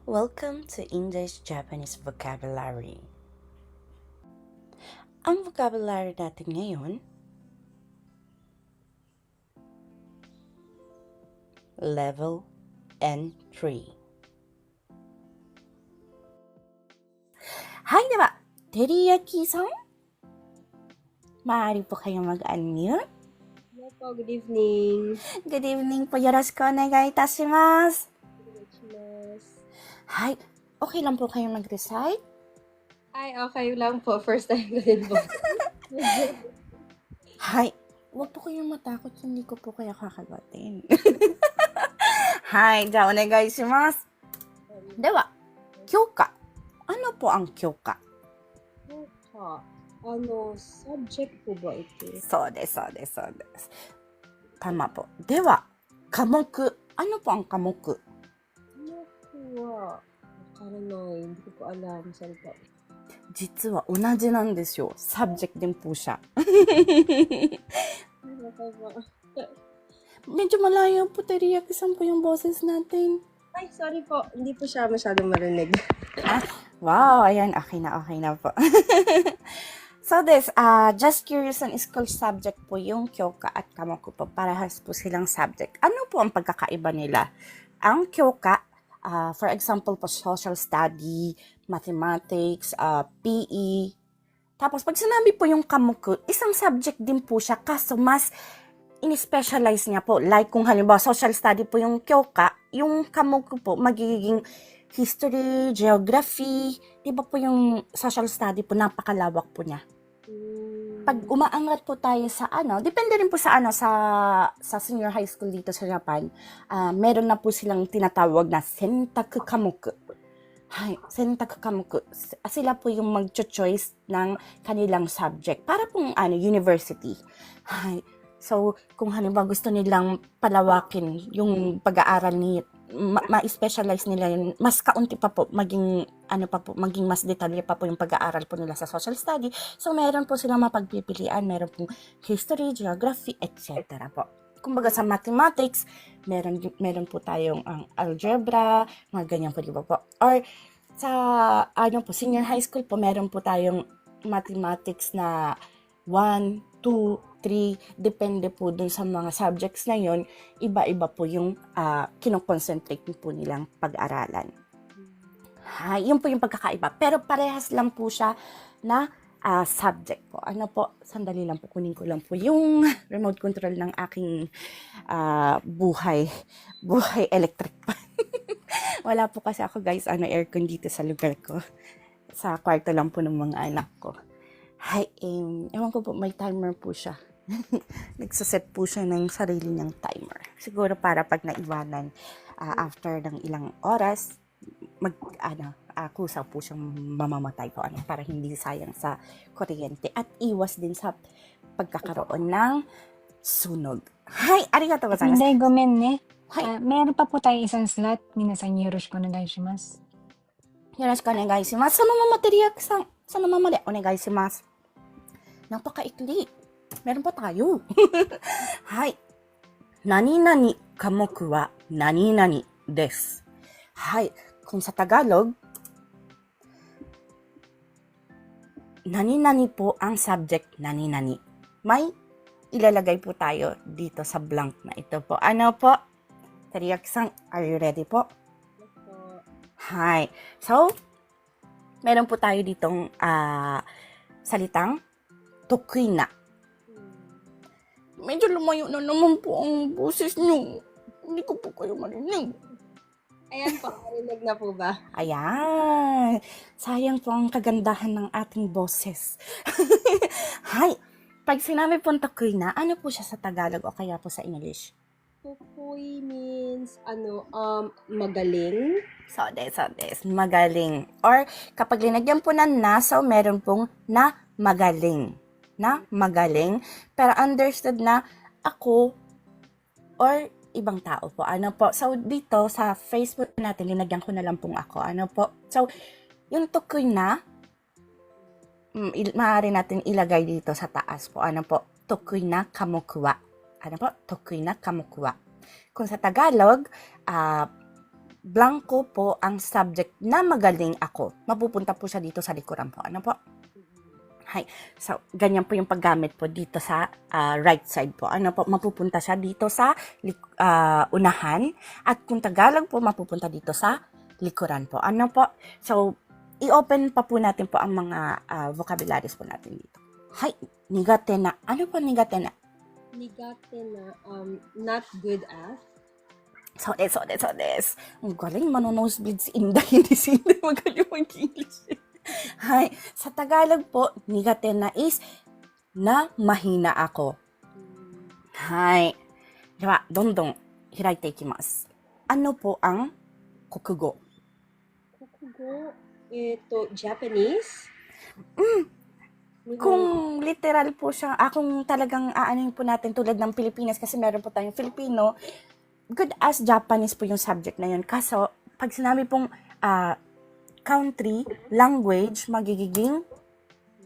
Welcome to English-Japanese Vocabulary. Ang vocabulary natin ngayon, Level N3. Hi, diba? Teriyaki-san? Maaari po kayong mag-unmute? Hello po, good evening. Good evening po. Yoroshiku onegai itashimasu. Hi. Okay lang po kayong mag-recite? Ay, okay lang po. First time ko din po. Hi. Huwag po kayong matakot. Hindi ko po kaya kakagatin. Hi. Ja, onegai shimasu. Dewa, kyoka. Ano po ang kyoka? Kyoka. Subject po ba ito? So desu. Tama po. Dewa, kamoku. Ano po ang kamoku? Hindi ko po alam. Saan po? 実は同じなんですよ。subject din po siya. Medyo malayo po, Teriyaki-san po yung boses natin. Ay, sorry po. Hindi po siya masyadong marinig. Wow, ayan. Okay na po. So just curious on school subject po yung kyoka at kamoku po. Parehas po silang subject. Ano po ang pagkakaiba nila? Ang kyoka, for example po, social study, mathematics, PE. Tapos pag sinabi po yung kamoku, isang subject din po siya, kaso mas in-specialize niya po. Like kung halimbawa social study po yung kyoka, yung kamoku po magiging history, geography. Diba po yung social study po, napakalawak po niya. Pag umaangat po tayo sa depende rin po sa sa senior high school dito sa Japan, meron na po silang tinatawag na sentaku kamoku. Hay, sentaku kamoku. Sila po yung mag-choice ng kanilang subject para pong university. Hay. So, kung halimbawa gusto nilang palawakin yung pag-aaral ni ma-specialize nila yun, mas kaunti pa po, maging mas detalye pa po yung pag-aaral po nila sa social study. So, meron po silang mapagpipilian, meron pong history, geography, etc. po. Kumbaga sa mathematics, meron po tayong ang algebra, mga ganyan po, di ba po? Or sa senior high school po, meron po tayong mathematics na 1, 2, 3, depende po dun sa mga subjects na yon, iba-iba po yung kinoconcentrate po nilang pag-aralan. Yun po yung pagkakaiba. Pero parehas lang po siya na subject po. Sandali lang po, kunin ko lang po yung remote control ng aking buhay electric pan. Wala po kasi ako guys, aircon dito sa lugar ko. Sa kwarto lang po ng mga anak ko. Ewan ko po, may timer po siya. Nagsaset po siya ng sarili niyang timer. Siguro para pag naiwanan after ng ilang oras, kusa po siyang mamamatay ko para hindi sayang sa kuryente at iwas din sa pagkakaroon ng sunog. Arigatou gozaimasu. Hindi, gomen ne. Meron pa po tayo isang slot. Minasan yoroshiku onegaishimasu. Yoroshiku onegaishimasu. Sa mama Teriyaki-san, sa mama de onegaishimasu. Napakaikli. Meron pa tayo. Nani-nani kamoku wa nani-nani desu. Kung sa Tagalog, nani-nani po ang subject, nani-nani. May ilalagay po tayo dito sa blank na ito po. Ano po? Teriyaki-san, are you ready po? So, meron po tayo ditong salitang tokui na. Medyo lumayo na naman po ang boses nyo. Hindi ko po kayo marinig. Ayan po, marinig na po ba? Ayan. Sayang po ang kagandahan ng ating boses. Pag sinabi pong tokui na, ano po siya sa Tagalog o kaya po sa English? Tokui means, magaling. So des. Magaling. Or kapag linagyan po ng na, so meron pong na magaling. Na magaling, pero understood na ako or ibang tao po. So dito sa Facebook natin, linagyan ko na lang pong ako. So yung tokui na, maaari natin ilagay dito sa taas po. Tokui na kamoku wa. Tokui na kamoku wa. Kung sa Tagalog, blanco po ang subject na magaling ako, mapupunta po siya dito sa likuran po. Ano po? Hi. So, ganyan po yung paggamit po dito sa right side po. Ano po, mapupunta siya dito sa unahan. At kung Tagalog po, mapupunta dito sa likuran po. Ano po? So, i-open pa po natin po ang mga vocabularies po natin dito. Hi. Nigate na. Ano po nigate na? Nigate na, not good at. So des. Ang galing, mano-nosebleed si Inday. Hindi si Inday magaling mag-English. Hi. Sa Tagalog po, nigate na is na mahina ako. Hi. Dewa, dondon hiraite ikimasu. Ano po ang kokugo? Kokugo, Japanese? Kung literal po siya, kung talagang aanin po natin tulad ng Pilipinas, kasi meron po tayong Filipino, good as Japanese po yung subject na yun. Kaso, pag sinabi pong country, language, magiging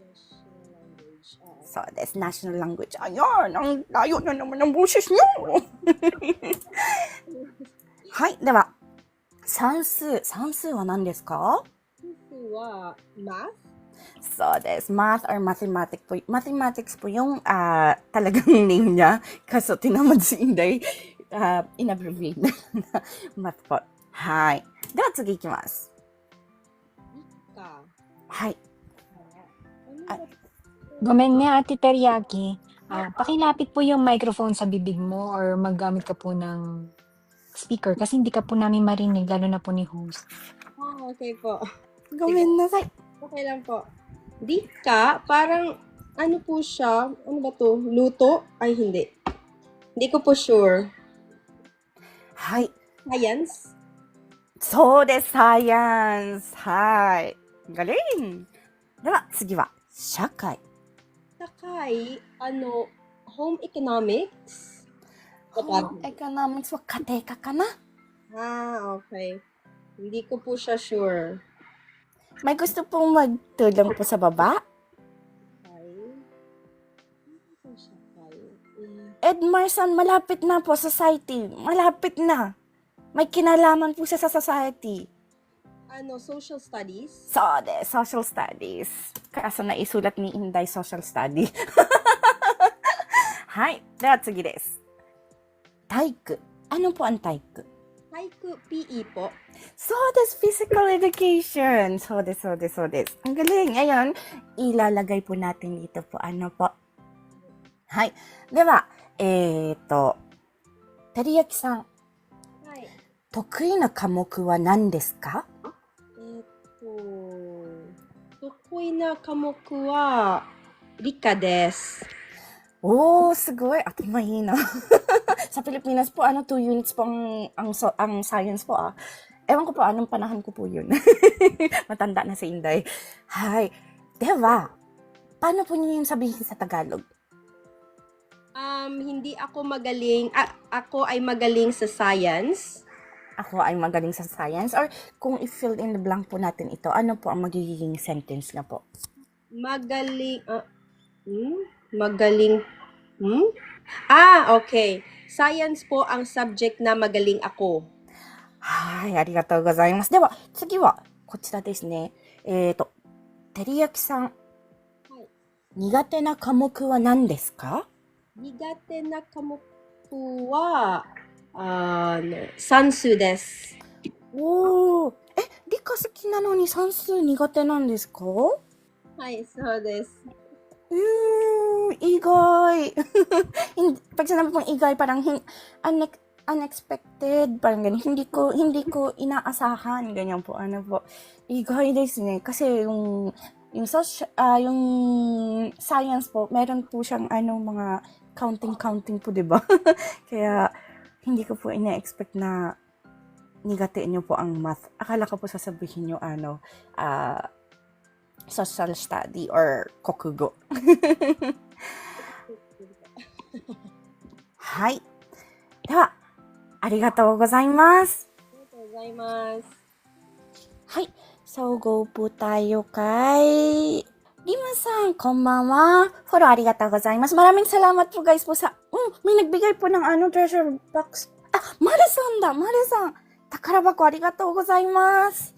National language. so, that's national language. Ayan, ang layo na naman ng boses nyo. Hi, diba? Sansu wa nan desu ka? Sansu wa math? So, that's math or mathematics po. Mathematics po yung talagang name niya. Kaso, tinamad si Inday. In-abbreviate na math po. Hi. Diba, tsugi ikimasu. Ka. Hi. Gomen ne, Ate Teriyaki. Pakilapit po yung microphone sa bibig mo or maggamit ka po ng speaker kasi hindi ka po namin marinig, lalo na po ni host. Okay po. Gomen nasai. Okay lang po. Dika, parang, ano po siya? Ano ba to? Luto? Ay, hindi. Hindi ko po sure. Hi. Science? So desu, science. Hi. Galing. Diba, tsugi wa shakai. Sakay, home economics? Economics wa kateka ka na? Okay. Hindi ko po siya sure. May gusto pong magtulong po sa baba? Edmarson, malapit na po society. Malapit na. May kinalaman po siya sa society. Social studies? So, social studies. Kaso naisulat ni Inday social study. Hi. Dewa, tsugi desu. Taiku. Ano po ang taiku? Haiku, PE po. So, that's physical education. So des. Ang galing. Ngayon, ilalagay po natin dito po. Ano po? Hi. Dewa, Teriyaki-san, はい。得意な科目は何ですか？得意な科目は理科です。 Oh, siguro. Mahina. Sa Pilipinas po, 2 units po ang science po Ewan ko po, anong panahon ko po yun. Matanda na si Inday. Hi. Dewa, paano po niyo yung sabihin sa Tagalog? Hindi ako magaling, ako ay magaling sa science. Ako ay magaling sa science? Or kung i-fill in the blank po natin ito, ano po ang magiging sentence na po? Magaling, magaling, okay. Science po ang subject na magaling ako. はい、ありがとうございます。では、次はこちらですね。てりやきさん、苦手な科目は何ですか？苦手な科目は、算数です。おー、理科好きなのに算数苦手なんですか？はい、そうです。Igay. Pag sinabi pong igay, parang unexpected, parang ganyan. Hindi ko inaasahan, ganyan po. Ano po? Igay desu ne. Kasi yung science po, meron po siyang mga counting po, 'di ba? Kaya hindi ko po ina-expect na nigate niyo po ang math. Akala ko po sasabihin niyo social study or kokugo. Hai. Dewa, arigatou gozaimasu. ありがとうございます。 Hai. So, go po tayo kay Lima-san, konbanwa. Follow arigatou gozaimasu. Maraming salamat po guys po sa may nagbigay po ng treasure box. Mare-san da, Mare-san. 宝箱ありがとうございます。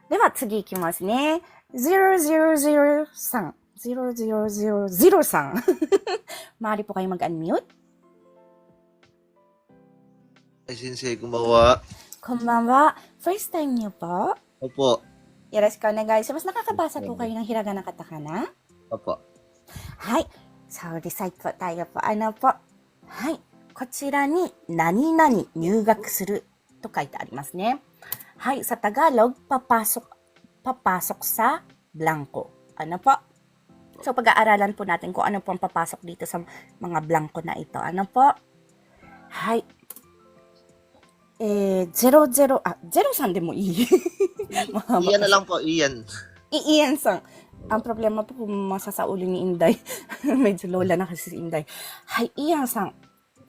では次いきますね。0003。0003. Maaari po kayo mag-unmute. Ay, sensei, gumawa. Konbanwa. First time niyo po? Opo. Yoroshiku onegaishimasu. Nakakabasa po kayo ng hiragana katakana? Opo. はい。そう、リサイトtayo po. Ano po? はい。こちらに、何々入学すると書いてありますね。はい。Sa Tagalog, papasok sa blanco. Ano po? So, pag-aaralan po natin kung ano po ang papasok dito sa mga blanco na ito. Ano po? はい。03でもいい。Iyan na lang po, iyan. Iyan-san. Ang problema po kung masasaulo ni Inday. Medyo lola na kasi si Inday. Hay, Iyan-san.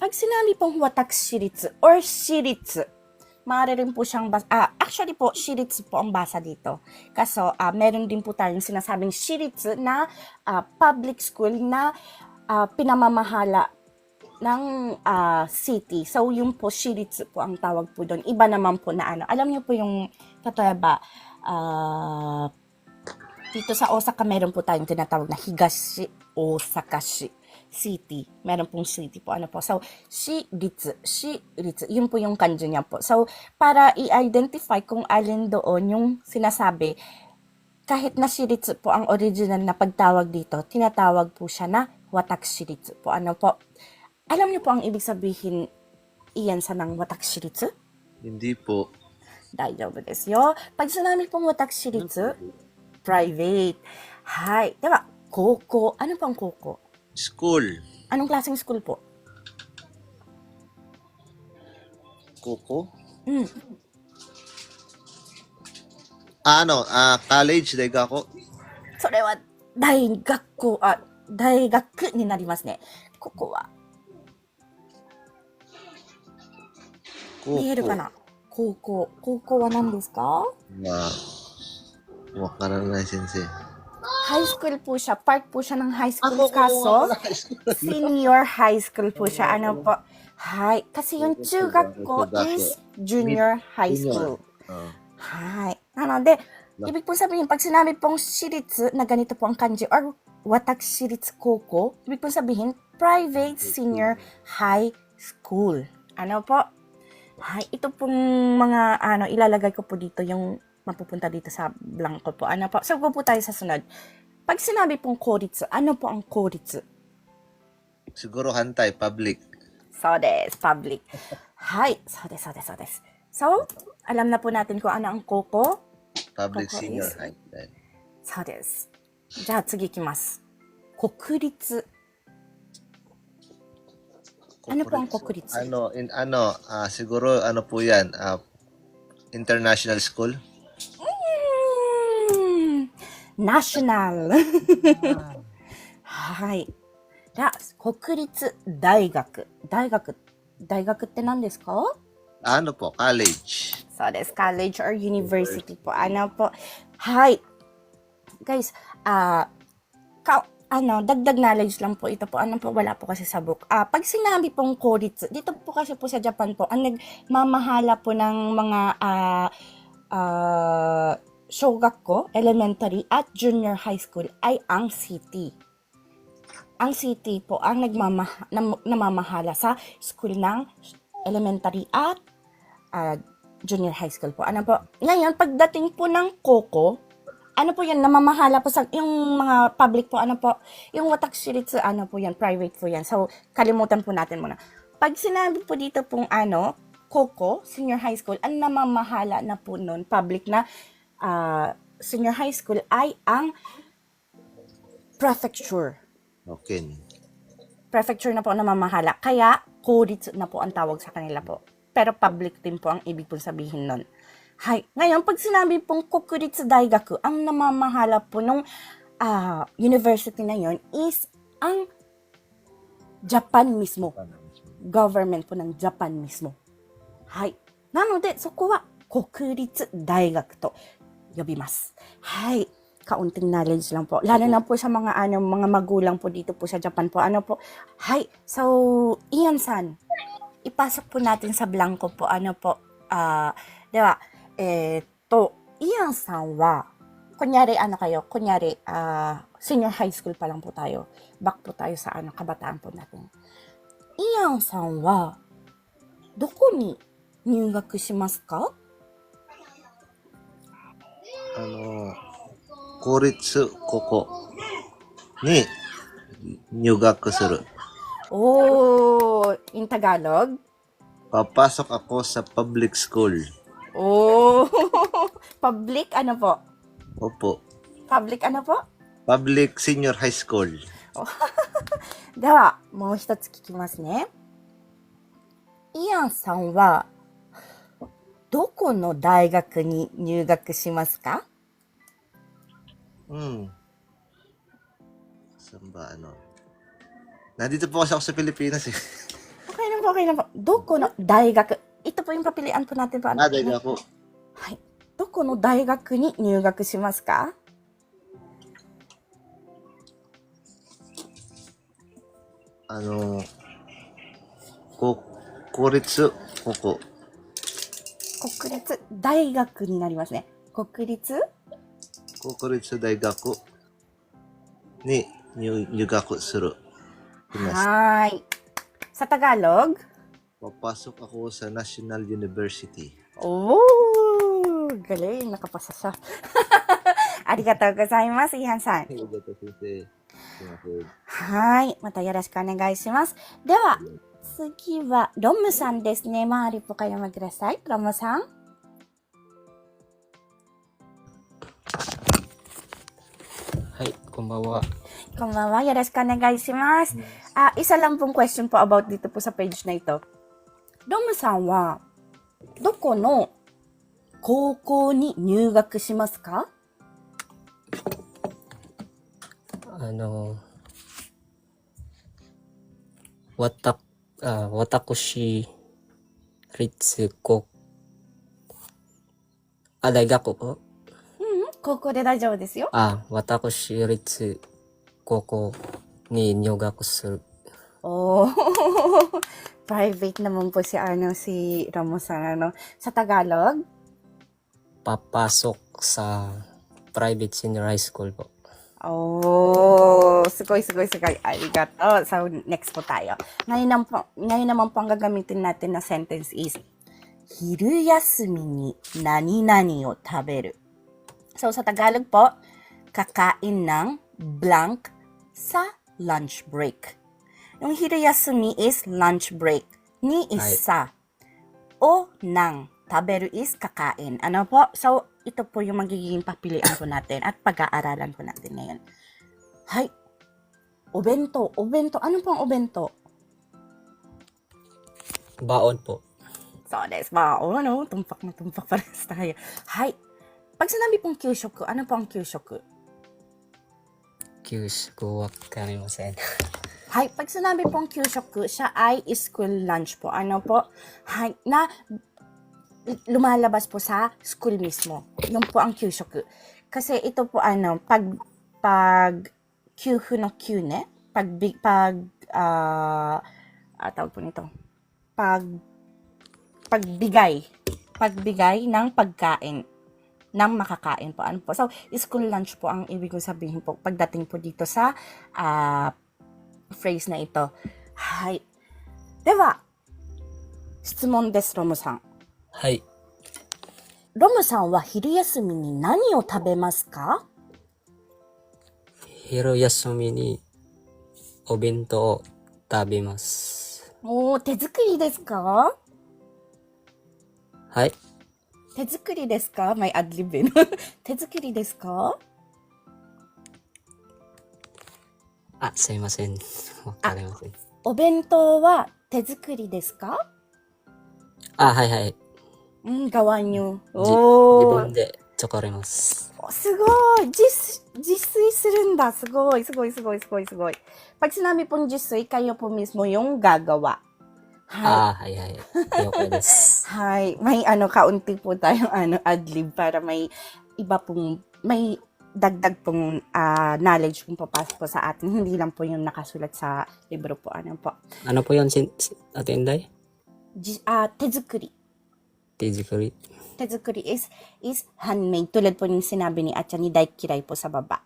Pag sinabi pong watakshiritsu or shiritsu, maaari rin po siyang actually po, shiritsu po ang basa dito. Kaso, meron din po tayong sinasabing shiritsu na public school na pinamamahala ng city. So, yung po, shiritsu po ang tawag po doon. Iba naman po na ano. Alam niyo po yung, katayaba, dito sa Osaka, meron po tayong tinatawag na Higashi Osaka-shi City. Meron pong city po. Ano po? So, shiritsu. Yun po yung kanji niya po. So, para i-identify kung alin doon yung sinasabi, kahit na shiritsu po ang original na pagtawag dito, tinatawag po siya na watakshiritsu po. Ano po? Alam niyo po ang ibig sabihin iyan sa ng watakshiritsu? Hindi po. Daijoubu desu yo. Pag sinabi pong watakshiritsu, private. Hay. Diba? Koko. Ano pang koko? School. Anong klaseng school po? Koko? Mm. College, daigako. それは大学になりますね。ここは。見えるかな？高校。高校は何ですか？ Wakaranay, sensei. High school po siya. Part po siya ng high school. Kaso, senior high school po siya. Ano po? Hay. Kasi yung chugakko is junior high school. Hay. Ano de, ibig po sabihin, pag sinabi pong shiritsu na ganito po ang kanji or watakshiritsu koko, ibig po sabihin, private senior high school. Ano po? Hay. Ito pong mga, ilalagay ko po dito yung mapupunta dito sa blanco po. Ano po? So, go po tayo sa sunod. Pag sinabi pong koritsu, ano po ang koritsu? Siguro hantay, public. So des, public. Hay. So des. So, alam na po natin kung ano ang koko. Public Koko senior is- high. So des. じゃあ次いきます。国立。Ano po ang kokuritsu? Siguro, po yan, international school. National. はい。じゃあ、国立大学。大学って何ですか？ College. そうです。college or university po. Ano po? Hi. Guys, dagdag knowledge lang po ito po. Ano po, wala po kasi sa book. Pag sinabi pong koritsu, dito po kasi po sa Japan po, ang nagmamahala po ng mga shogakko, elementary at junior high school ay ang city. Ang city po ang namamahala sa school ng elementary at junior high school po. Ano po? Ngayon, pagdating po ng koko, ano po yan, namamahala po sa, yung mga public po, ano po, yung watakshiritsu, ano po yan, private po yan. So, kalimutan po natin muna. Pag sinabi po dito pong koko, senior high school, ang namamahala na po nun, public na senior high school ay ang prefecture. Okay. Prefecture na po ang namamahala. Kaya, koritsu na po ang tawag sa kanila po. Pero public din po ang ibig pong sabihin nun. Hay. Ngayon, pag sinabi pong Kokuritsu Daigaku, ang namamahala po nung university na yon is ang Japan mismo. Government po ng Japan mismo. Hay. Nanode, soko wa Kokuritsu Daigaku to yobimasu. Hay. Kaunting knowledge lang po. Lalo na po sa mga mga magulang po dito po sa Japan po. Ano po? Hay. So, Ian-san, ipasok po natin sa blanco po. Ano po? では、イアンさんは、kunyari ano kayo, kunyari, senior high school pa lang po tayo. Back po tayo sa kabataan po natin. Ian さんは、どこに入学しますか？公立高校に入学する。Oh, in Tagalog? Papasok ako sa public school. Oh, public ano po? Opo. Public ano po? Public senior high school. では、もう一つ聞きますね。イアンさんは、どこの大学に入学しますか？Saan ba Nandito po kasi ako sa Pilipinas eh. Okay lang po, okay lang po. どこの大学 Ito po yung papilian po natin po. Dahil ako. はい。どこの大学に入学しますか？公立高校。国立大学になりますね。国立大学に入学する。はーい。Sa Tagalog? Papasok ako sa National University. Oh, galing. Nakapasa siya. ありがとうございます、イハンさん。はい。またよろしくお願いします。では、次は、ロムさんですね。周りぽか読みください。ロムさん。はい、こんばんは。こんばんは。よろしくお願いします。isa lang pong question po about dito po sa page na ito. ロムさんは、どこの高校に入学しますか？私立高、大学po? 高校で大丈夫ですよ。私立高校に入学する。Oh, private naman po si Ramo sa sa Tagalog. Papasok sa private senior high school po. Oh, sugoi. Arigato. So, next po tayo. Ngayon naman po ang gagamitin natin na sentence is, Hiru yasumi ni nani-nani o taberu. So, sa Tagalog po, kakain ng blank sa lunch break. Yung hirayasumi is lunch break. Ni is sa. O ng taberu is kakain. Ano po? So, ito po yung magiging papilian po natin at pag-aaralan po natin ngayon. Hay. Obento. Ano po ang obento? Baon po. So, des baon. Tumpak na tumpak pa rin tayo. Hay. Pag sinabi pong kyushoku, ano po ang kyushoku? Kyushoku wakarimasen. Hay, pag sinabi pong kyushoku, siya ay school lunch po. Ano po? Hay, na lumalabas po sa school mismo. Yung po ang kyushoku. Kasi ito po pag kyuhu no kyu ne, tawag po nito. Pagbigay ng pagkain ng makakain po. Ano po? So, school lunch po ang ibig sabihin po pagdating po dito sa phrase na ito. Hai. Dewa, 質問です、ロムさん。はい。ロムさんは昼休みに何を食べますか？昼休みにお弁当を食べます。おー、手作りですか？はい。手作りですか？May adlib eh. 手作りですか？すいません。わかりません。お弁当は手作りですか？はいはい。gawa nyo. 自 Oh, 分で作れます。すごい。自炊するんだ。すごい。Pag sinabi pong 自炊, kayo po mismo yung gagawa. はいはい。了解です。Hay. May kaunti po tayong adlib para may iba pong, may dagdag pong knowledge kung papasok po sa atin. Hindi lang po yung nakasulat sa libro po. Ano po? Ano po yun, Ate Inday? 手作り。手作り。手 tezukuri is handmade. Tulad po yung sinabi ni Atcha ni Daikirai po sa baba.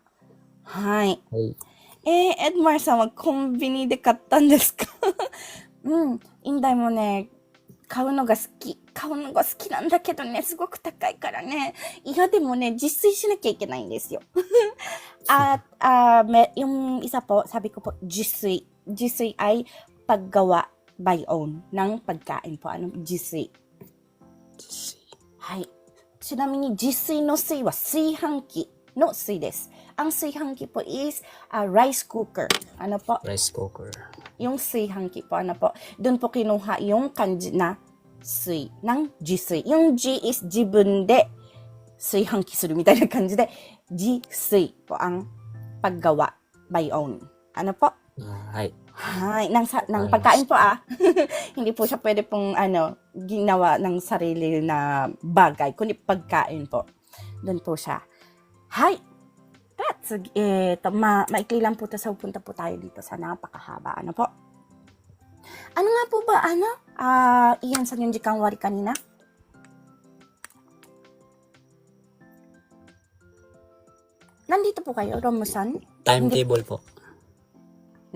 Hai. はい。Edmar さんはコンビニで買ったんですか？うん。インダイもね、買うのが好き。買うのが好きなんだけどね、すごく高いからね。いや、でもね、自炊しなきゃいけないんですよ。yung isa po, sabi ko po, 自炊. 自炊ay paggawa by own ng pagkain po. Ano? 自炊. はい。ちなみに自炊の炊は炊飯器の炊です。Ang 炊飯器po is rice cooker. Ano po? Rice cooker. Yung 炊飯器po, ano po? Doon po kinuha yung kanji na 炊ng 自炊. Yung 自 is 自分で炊飯器するみたいな感じで、自炊po ang paggawa by own. Ano po? はい。 Hay, ng pagkain po Hindi po siya pwede pong ginawa ng sarili na bagay, kundi pagkain po. Doon po siya. Hay. Maikli lang po ito sa punta po tayo dito sa napakahaba. Ano po? Ano nga po ba, iyan sa yung jikang wari kanina? Nandito po kayo, Romusan? Timetable po.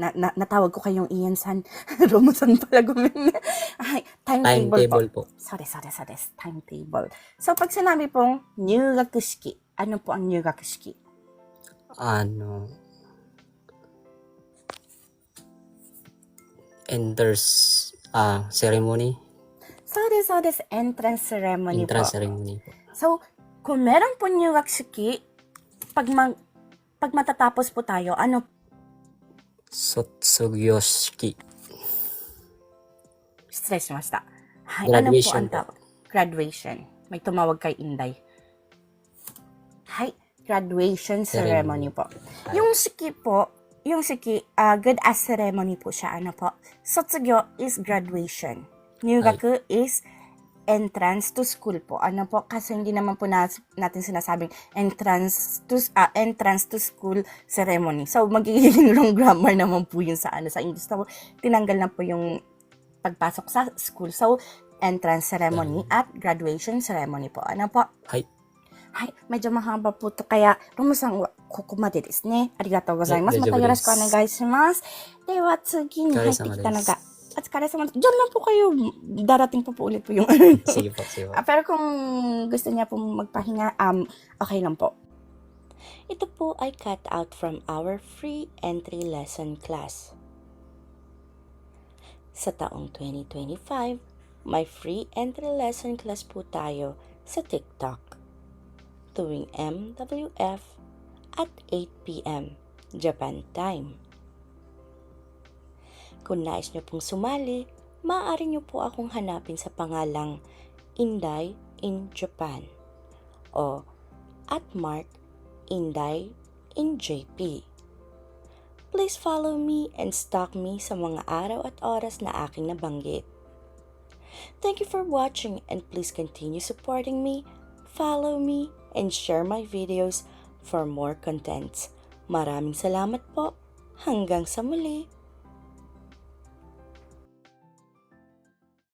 Natawag ko kayong Ian San. Romusan pala gumin. Ay, timetable po. Sorry. Timetable. So, pag sinabi pong 入学式, ano po ang 入学式? Enters ceremony. そうです。Entrance ceremony po. Entrance ceremony po. So, kung meron po 入学式, pag matatapos po tayo, ano? 卒業式。失礼しました. Hay, Graduation ano po ang tawag? Graduation. May tumawag kay Inday. Hay, graduation ceremony po. Yung shiki po, good as ceremony po siya. Ano po? Sotsugyo is graduation. Nyugaku is entrance to school po. Ano po? Kasi hindi naman po natin sinasabing entrance to school ceremony. So, magiging wrong grammar naman po yun sa English. So, tinanggal na po yung pagpasok sa school. So, entrance ceremony at graduation ceremony po. Ano po? はい。はい。medyo mahaba po to. Kaya, Romo-san wa kokomade desu ne. Arigatou gozaimasu. Daijoubu Mata desu. yoroshiku onegaishimasu. Dewa, tsugi ni haite kita Atsukaresama. Diyan lang po kayo. Darating po ulit po yung Sige po. pero kung gusto niya po magpahinga, okay lang po. Ito po ay cut out from our free entry lesson class. Sa taong 2025, may free entry lesson class po tayo sa TikTok tuwing MWF at 8 p.m. Japan time. Kung nais nyo pong sumali, maaari nyo po akong hanapin sa pangalang Inday in Japan o @Inday in JP. Please follow me and stalk me sa mga araw at oras na aking nabanggit. Thank you for watching and please continue supporting me, follow me, and share my videos for more contents. Maraming salamat po. Hanggang sa muli.